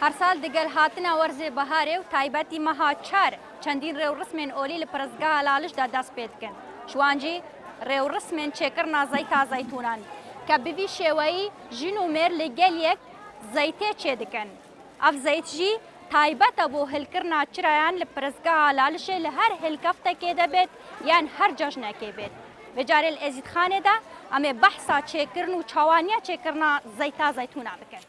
هر سال دگل هاتنا ورزی بهاره و تایبەتی مەها چار چەندین ڕێوڕسمێن ئۆلی لە پرزگا هەلالشدا دەست پێ دکن شوانجی ڕێوڕسمێن چێکردنا زەیتا زەیتونان کە بڤی شێوەیی ژین و مێر لەگەل یەک زەیتێ چێ دکن ئەف زەیت ژی تایبەتە بۆ هەلکردنا چرایان لە پرزگا هەلالشێ لە هەر هێلکەفتەکێ دەبێت یان هەر جەژنەکێ بێت بەجارێ لە ئێزیدخانێدا ئەمێ بەحسا چێکردن و چاوانیا چێکردنا زەیتا زەیتونا بکەن.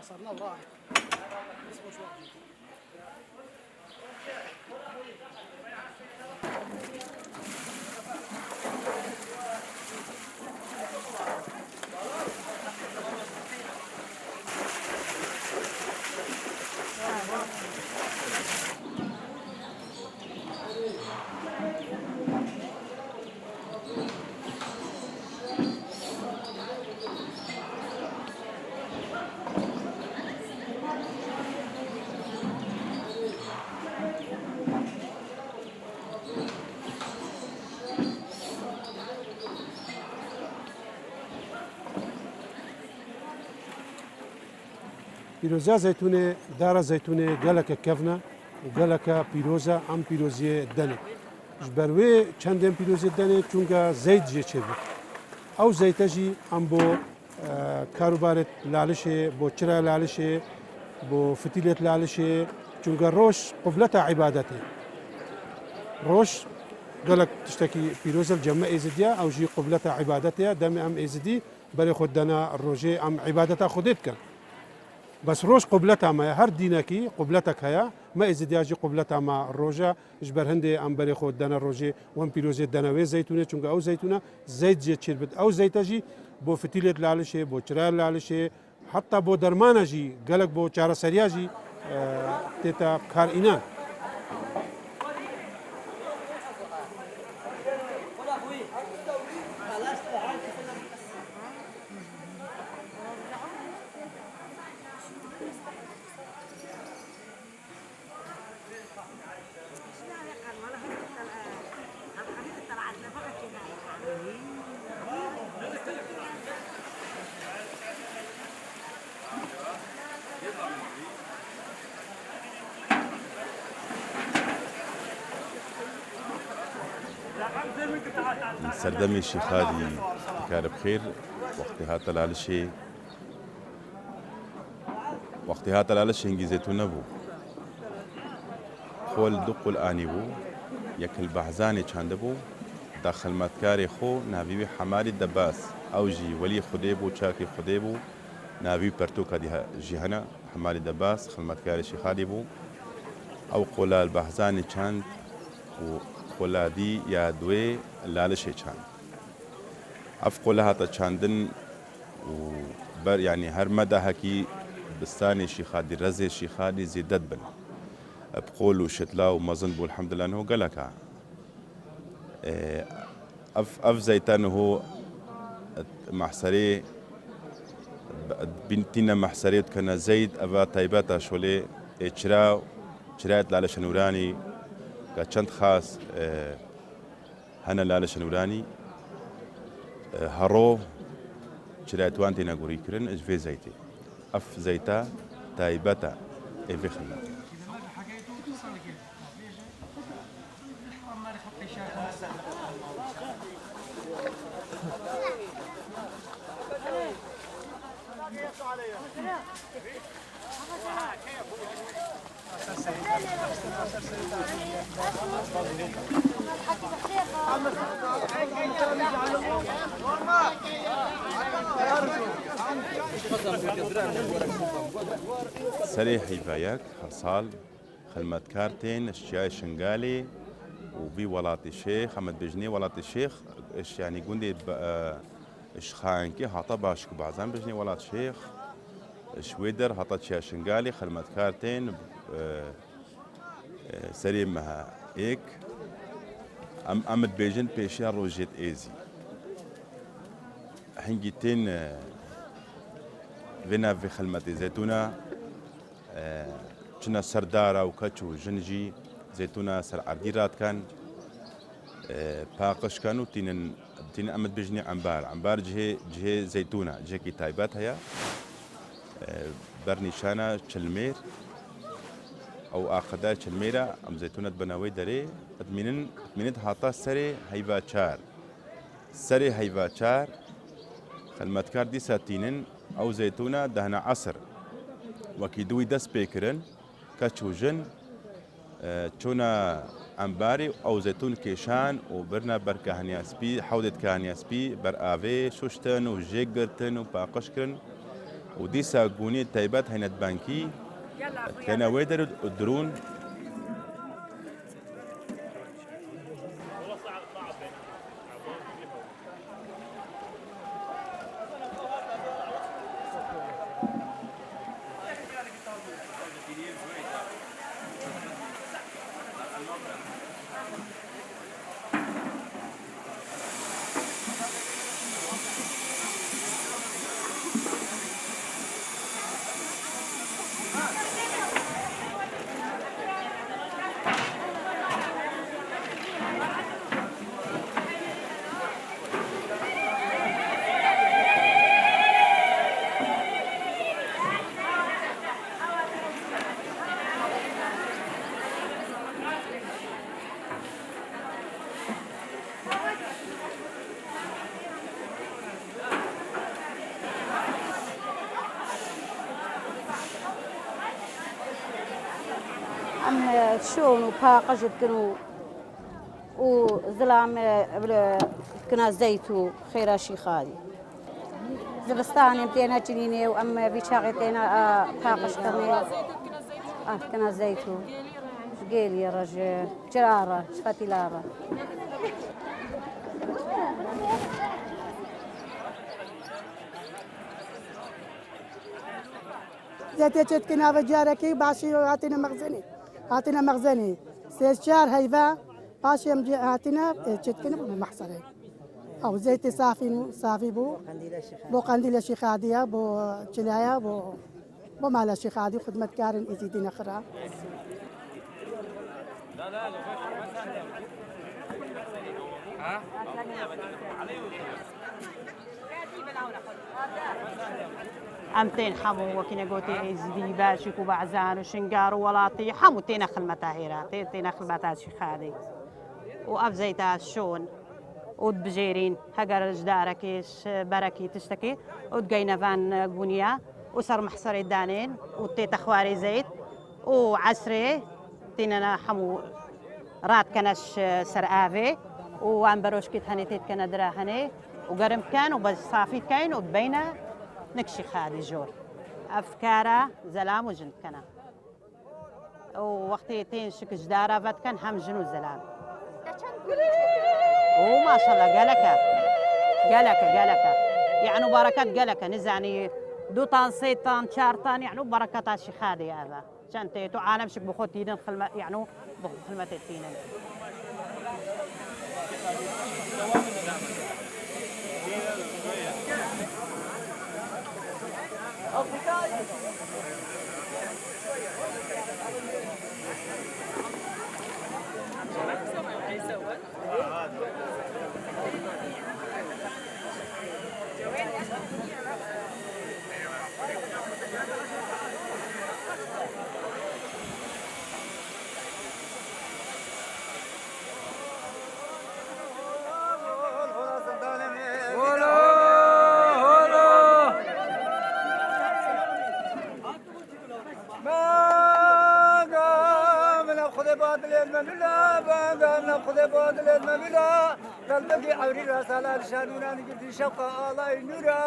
صرنا وراح پیروزه زیتونه داره زیتونه گلک کفنه و گلک پیروزه ام پیروزی دنه. جبروی چندین پیروزی دنه چونکه زیت جه چه بود. او زیتجی ام بو کاروبارت لالشه، بو چرا لالشه، بو فتیلت لالشه، چونکه روش قبلت عبادته. روش گلک تشتکی پیروزه الجمع ازدیا او جی قبلت عبادته دم ام ازدی برای خود دنا روجه ام عبادته خودت کن. بس روش قبلتها ما هر دينكي قبلتك هيا ما ازدياجي قبلتها مع الروجا اجبر هندي ام بري خود دنا روجي وان بيروزي دناوي زيتونه چونك او زيتونه زيت جي تشربت او زيتاجي بو فتيلت لالشه بو چرال لالشه حتى بو درمانجي قالك بو چارا سرياجي تيتا كار اينان سردمي شيخادي كان بخير وقتها تلالشي انجزيتو نبو خول دقو الآني بو يكل بحزاني چاندبو داخل متكاري خو نابيبي حمالي دباس أوجي ولي خديبو شاكي خديبو نابيبي برتوكا دي جيهنا حمالي دباس خلمتكاري شيخادي بو أو قولا البحزاني چاند وقولا دي يا دوي لالشي چاند اف قولها تا چاندن وبر يعني هر مدى هكي بستاني شيخادي رزي شيخادي زيدت بن بقولوا شتلا ومظن بو الحمد لله انه قالك اف زيتان هو محسري بنتنا محسريت كان زيد افا طيباتا شولي شرايت لالش نوراني كچند خاص هنا لالش نوراني هرو شرايتوان تينا غوري كرن اجفي زيتي اف زيتا تايبتا ايفي خلنا سريح حيفاياك خرصال خلمت كارتين الشاي شنغالي وفي ولات الشيخ حمد بجني ولات الشيخ ايش يعني قندي ايش خانكي هاطا باشك بعزان بجني ولات الشيخ شويدر هاطا شاي شنغالي خلمت كارتين سليم مها هيك امد بيجن بيشير روجيت ايزي هنجيتين فينا في خلمة زيتونة چنە سەردارە و کەچ و ژنجی زەیتونە سەر عەردیراتکەن پاقشکەن و تینن ئەمەد بژنی ئەمبار جهێ زەیتونە جێکی تایبەت هەیە بەرنیشانە چلمێر ئەو ئاقدار چلمێرە ئەم زەیتونەت بنەوەی دەرێ ئەتمینت هاتە سەرێ هەیڤاچار خلمەتکار دیسە تینن ئەو زەیتونە دەهنە عەسر وەکی دووی دەست پێکردن کەچ و ژن چۆنە ئەمباری ئەو زەیتون کێشان و برنە بەرکە هەنیاسپی حەودێت کە هەنیاسپی بەرئاوێ شوشتن و ژێکگرتن و پاقشکردن و دیسە گونی تایبەت هەینەت بانکی کەنەوەی درون شون وباقج بكنو وظلام كنا زيت وخيرا شي خالي زبستان انتينا جنيني واما بيشاغتينا باقج كنا زيت قيل يا رجل جرارة شفتي لارة زيت كنا بجاركي باشي هاتنا مخزني سيشار هيفا باشي يمجي هاتنا تشتكنا بمحصري او زيت صافي بو قنديل شيخادية بو تشلايا بو مالا شيخادي خدمة كارن ازيدين خرا أمتين حمو وكنا قوتي إزدي باشك وبعزان وشنقار وولاطي حمو تينا خلمتها هيرا تينا خلمتها شخادي وأفزيتها شون ودبجيرين هقر جداركيش بركي تشتكي ودقينا فان بنيا وصار محصري دانين وتيتا خواري زيت وعسري تينا حمو رات كنش سرآفي وعنبروش كيت هني تيت كنا دراهني وقرم كان وبس صافي كاين وبينا نكشي خادي جور أفكارا زلام وجند كنا ووقتي تين شك جدارة فات كان هم جنو زلام وما شاء الله قالك يعني بركات قالك نزعني دو طان سيطان شارطان يعني بركات هالشي خادي هذا عشان تيتو عالم شك بخوت تيدن خلمة يعني بخوت خلمة التينن قلبك عوري راس على الشانونا نقدر شقة الله ينورا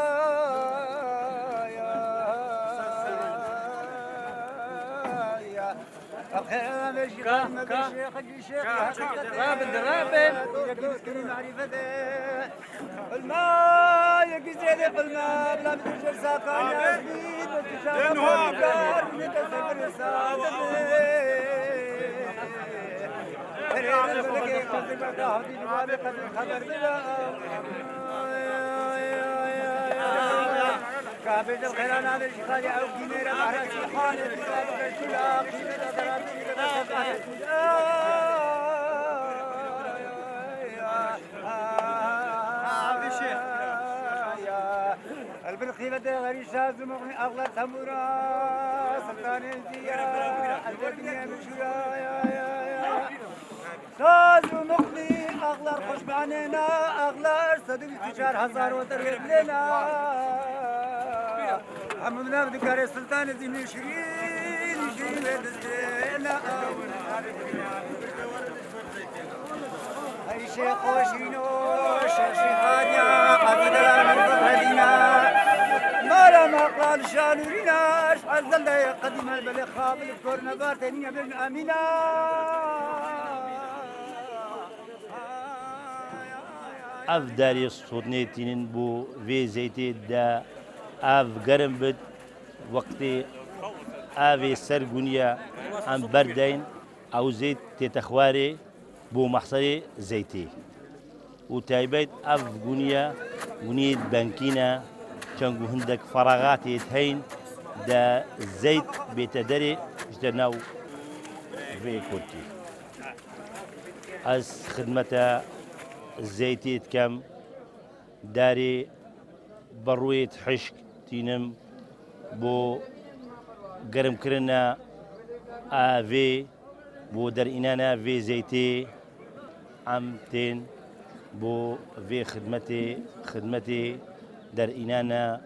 يا أخيرا مشي خدمة الشيخ الشيخ رابن يقدر معرفته الماء يقزيد الماء بلا بتجر ساقان يا سبيد بتشاف فوقار بتسفر ساقان كان بيت الخيران هذا الشيخاني أو كنيرة بحر الشيخاني كتاب الكلا قيمة دراسي البلخيمة غير شاز مغني أغلى تمورا سلطان الزيا الدنيا مشويا شاز مغني أغلى خوش بعنينا أغلى صدق استشار هزار وترغب لنا عمنا بذكر السلطان الزين شيرين شيرين ودزينا هاي شيخ وشينو شيخ هاديا عبدالله من ضبهدينا ما لما قال شانورينا عزل دا قديم البلي خابل كورنا بارتنيا بن أمينا اف داری صودنی تینن بو وی زیتی دا اف گرم بد وقتی اوی سرگونیا ام بردین او زیت تتخواری بو محصري زيتي وتايبيت اف غونيا غونيت بنكينا كانوا هندك فراغات يتهين دا زيت بيتدري جدناو في كورتي از خدمة الزيتي كم داري برويت حشك تينم بو قرم كرنا في بو در إنانا في زيتي عمتين بو في خدمتي در إنانا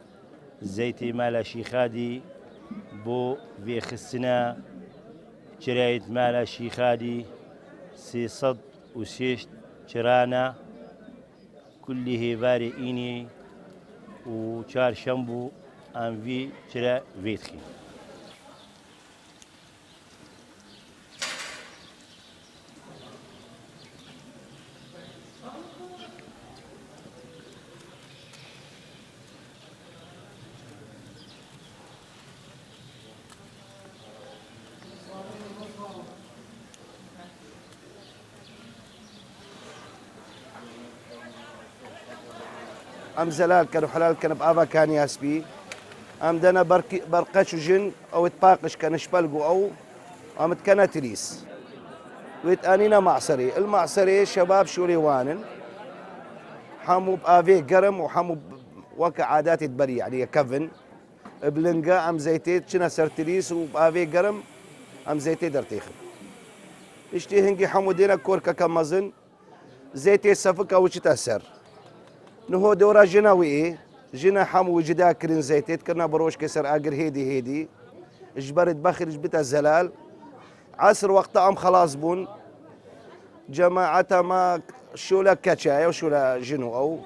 زيتي مالا شيخادي بو في خسنا شرايت مالا شيخادي 606 شرانا كله باري إني وشار شمبو أم في شرا فيتخي ام زلال كانوا حلال كان بابا كان ياسبي ام دنا برقش جن او تباقش كان شبلقو او ام كان تريس ويت انينا معصري المعصري شباب شوريوانن حمو بافي قرم وحمو وك عادات تبري يعني كفن بلنقا ام زيتيت شنا سرتريس وبافي قرم ام زيتي درتيخ اشتي هنجي حمو دينا كوركا كمزن زيتي سفك او تاثر نهو دورا جناوي جنا حمو جدا كرين زيتيت كنا بروش كسر اجر هيدي اجبرت بخرج بتا الزلال عصر وقت ام خلاص بون جماعتها ما شولا كاتشاي وشولا جنو او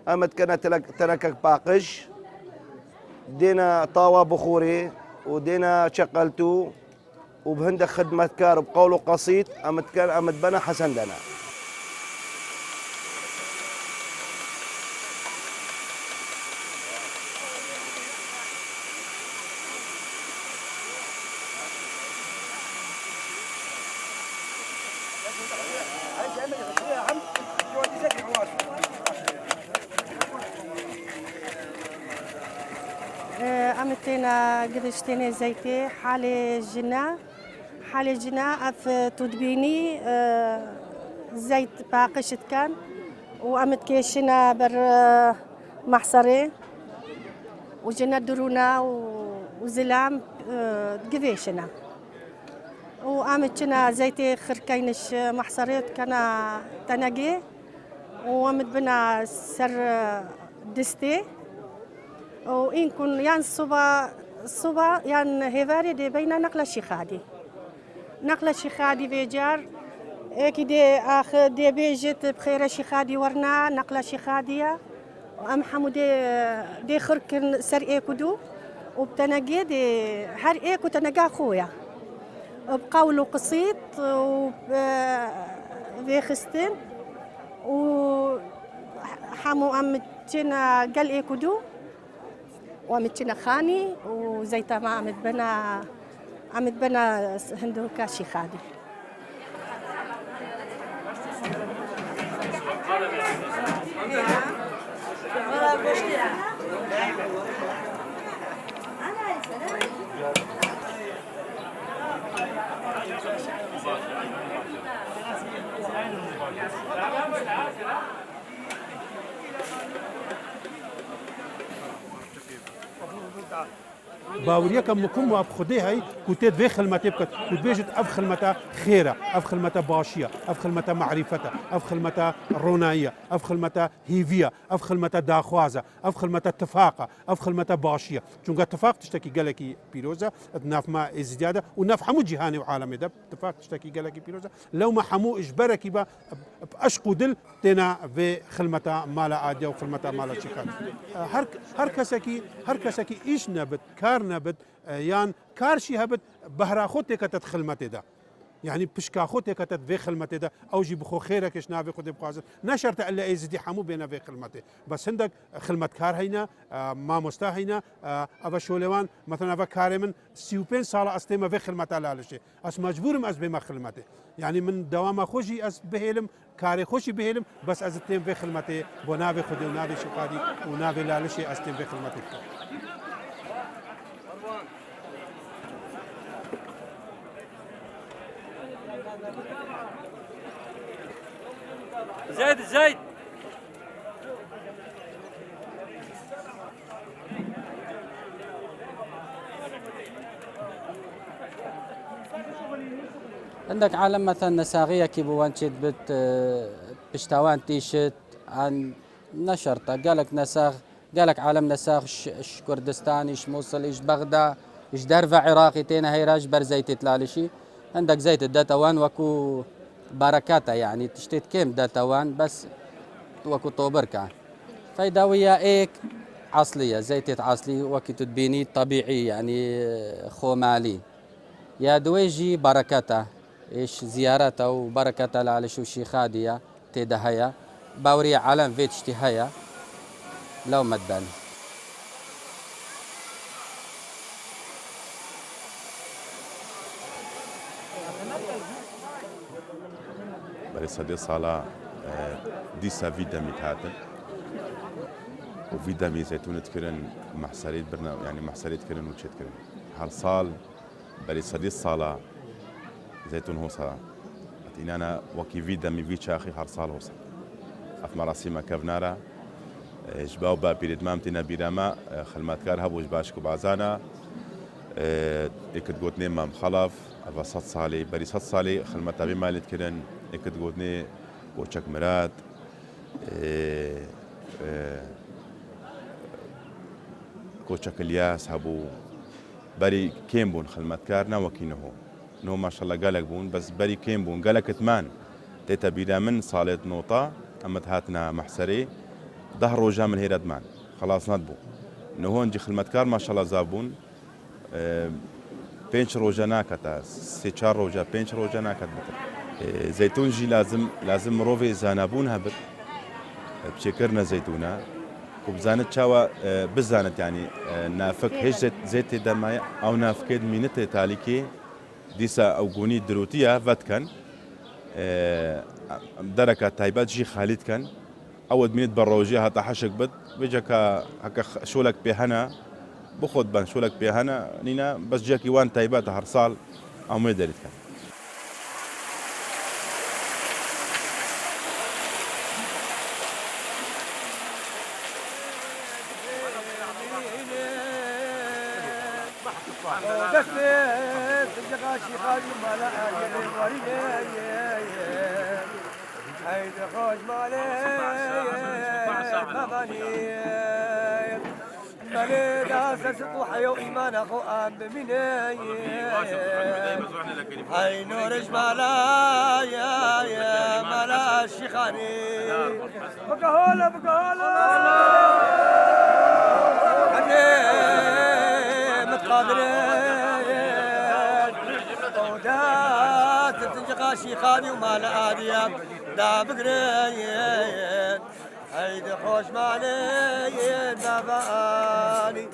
امت كانت تركك باقش دينا طاوة بخوري ودينا شقلتو وبهند خدمة كار بقوله قصيد امت بنا حسن دنا أمتنا قدشتني زيتي حالي جنا أف تدبيني زيت باقشت كان وأمت كيشنا بر محصري وجنا درونا وزلام قفيشنا وأمتنا زيتي خركينش محصريت كان تنقي وأمت بنا سر دستي وإن كن يان الصبا يان هيفاري دي بين نقلة شيخادي بيجار اكي دي اخ دي بيجت بخير شيخادي ورنا نقلة شيخادية وام حمودي دي خركن سر ايكودو وبتنقي دي هر ايكو تنقا خويا بقولو قصيد وبيخستن وحمو امتنا قال ايكودو وامتنا خاني وزيتا ما عمد بنا هندوكا شيخادي باوريه كم كم اب خدي هاي كنت في خلمتي بكت كنت بيجت اف خلمتا خيره اف خلمتا باشيه اف خلمتا معرفته اف خلمتا رونايه اف خلمتا هيفيا اف خلمتا داخوازه اف خلمتا اتفاقه اف خلمتا باشيه چونك اتفاق تشتكي قالكي بيروزا ناف ما ازدياده وناف حمو جهاني وعالمي ده اتفاق تشتكي قالكي بيروزا لو ما حمو اجبرك با باشقو دل تنا في خلمتا مالا عاديه وخلمتا مالا شيكان هر كسكي ايش نبت كار نبت يان كارشي هبت بهرا خوتك تتخلمتي ده يعني بشكا خوتك تت خلمتي ده او جي بخو خيرك اش نافي خدي بقازر نشرت الا ازدي حمو بين في خلمتي بس عندك خلمت كار هينا ما مستا هينا ابا شولوان مثلا ابا كارمن سيوبين صاله استيما في خلمتها لا شيء اس مجبور از بما خلمتي يعني من دوام خوشي از بهلم كاري خوشي بهلم بس از تيم في خلمتي بنافي خدي ونافي شقادي ونافي لا شيء از تيم في خلمتي زيد عندك عالم مثلا نساغية كي بوانشيت بت بشتاوان تيشت عن نشرته قالك نساغ قالك عالم نساغ اش كردستان اش موصل اش بغداد اش درفة عراقي تينا هيراج برزيت تلالشي عندك زيت الداتوان وكو بركاته يعني تشتيت كيم داتوان بس وكو طوبركا فيداوية ايك عصلية زيتة عصلي وكي تدبيني طبيعي يعني خومالي يا دويجي بركاته ايش زيارته وبركاته على شو شي خادية تيدهيا باورية عالم فيت اشتهيا لو مدن برای صدی سالا دیسا ویدا میتهاتن و ویدا میزیتونت کرن محصريت برنا يعني محصريت کرن و چت کرن هر سال برای صدی سالا زيتون هوسا اتینانا وکی ویدا می وی چاخی هر سال هوسا اف مراسم کفنارا جباو با بيرد مامتنا بيراما خلماتكار هبوش باشكو بعزانا اكد قوتني مام خلف افا 100 صالي بري 100 صالي خلمتا بمالت كرن اكد قوتني وچك مراد كوچك الياس هبو بري كيم بون خلماتكار نوكينه نو ما شاء الله قالك بون بس بري كيم بون قالك ثمان تيتا بيرامن صالة نوطة اما هاتنا محسري ظهر روجا من هيراد مان خلاص ندبو نهون جي خلمتكار ما شاء الله زابون بينش روجا ناكتا سي 4 روجا بينش روجا ناكت زيتون جي لازم روفي زانابون هبت بشكرنا زيتونا وبزانت شاوا بزانت يعني نافك هيش زيت دمايا او نافكيد مينت تاليكي ديسا او غوني دروتيا فاتكن دركه تايبات جي خالد كان اول منيت بروجي هتا حشك بد بيجك هكا شولك بهنا بخد بان شولك بهنا نينا بس جاكي وان تايبات هرصال او ميدريت كان هاي نورج مالا يا مالا الشيخاني بقهولة متقادرين ودات تنجقا شيخاني ومالا عادية دا بقرين هيدي خوش مالي باباني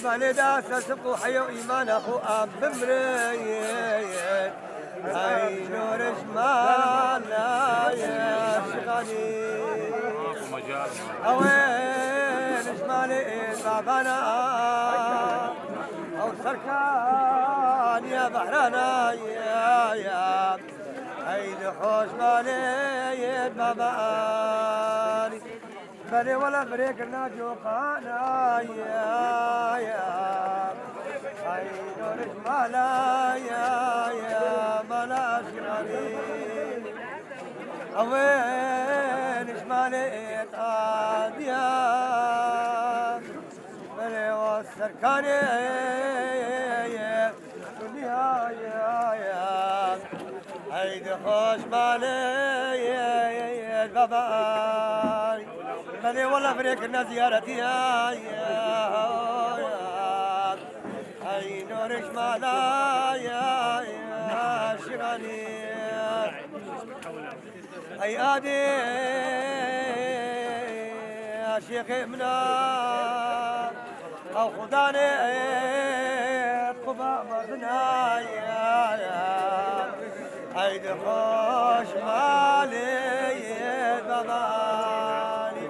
مالي داسة سبقو حيو إيمان أخو أب بمريت هاي نور جمال يا شغالي أوين جمالي بابانا أو والسركان يا بحرانا يا عيد خوش مالي باباني بلي ولا بريك الناجو قانا يا عيد رجمالا يا ملا شغالي وين شمالي طاديا بلي والسركان يا عيد خوش مالي الباباي بلي والله فريقنا زيارتي يا عين نورش مالا يا شغالي اي ادي يا شيخ منا او خداني قبا مرنا يا عيد خوش مالي باباني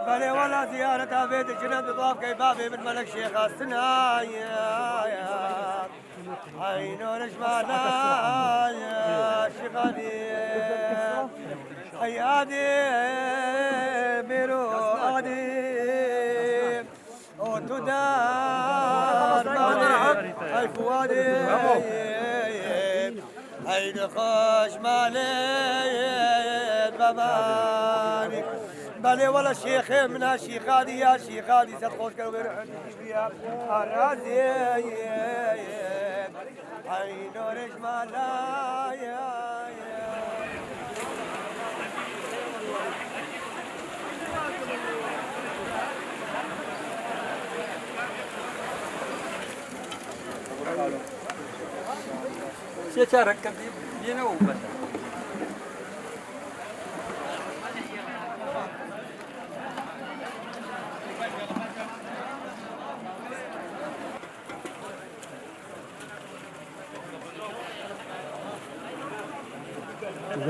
بلي والله زيارة بيت الجنة طاف كي بابي من ملك شيخ السنا يا عين نجمالا يا شغالي حيادي بيرو أغدي وتدار هاي فؤادي هاي نخش مالي باباني بلي ولا شيخ من شيخادي يا شيخادي ستخوش كانوا بيروحوا يا الرازي هاي نورش مالا يا شارك دينا وبس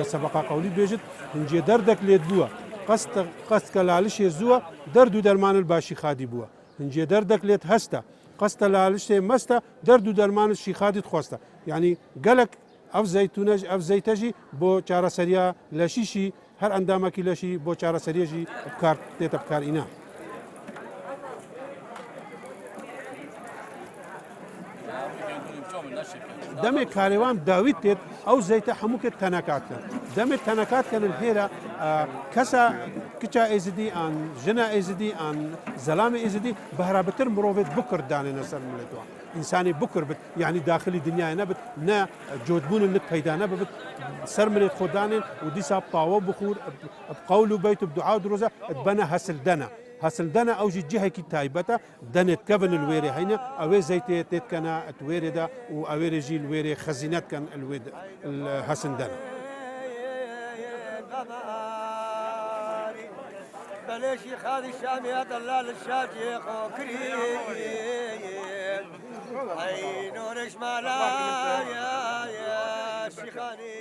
سبقا قولي بيجت هنجي دردك ليت بوا قصد كلالش يزوا درد درمان الباشي خادي بوا هنجي دردك ليت هستا قصد لالش مستا درد درمان الشي خادي تخوستا يعني قالك اف زيتونج اف زيتجي بو چارا سريا لشيشي هر اندامك لشي بو چارا سريا جي ابكار تيت ابكار انا دم كاروان داويد تيت او زيت حموك التناكات دم التناكات كان الهيرة كسا كتا ازدي ان جنا ازدي ان زلام ازدي بهرابتر مروفيت بكر داني نسر ملتوا انساني بكر بت يعني داخلي دنيا نبت نا جودبون النك هيدا نبت سر ملت خدانين ودي ساب باو بخور بقولوا بيت بدعاء دروزه تبنى هسل دنا هسل دنا او جهه كي تايبتا دنت كفن الويري هنا او زيت تيت كان تويري دا واويري جي الويري خزينات كان الويد الحسن دنا بلاش خالي الشامي يا دلال الشاجيخ وكريم عين ونجمالا يا شيخاني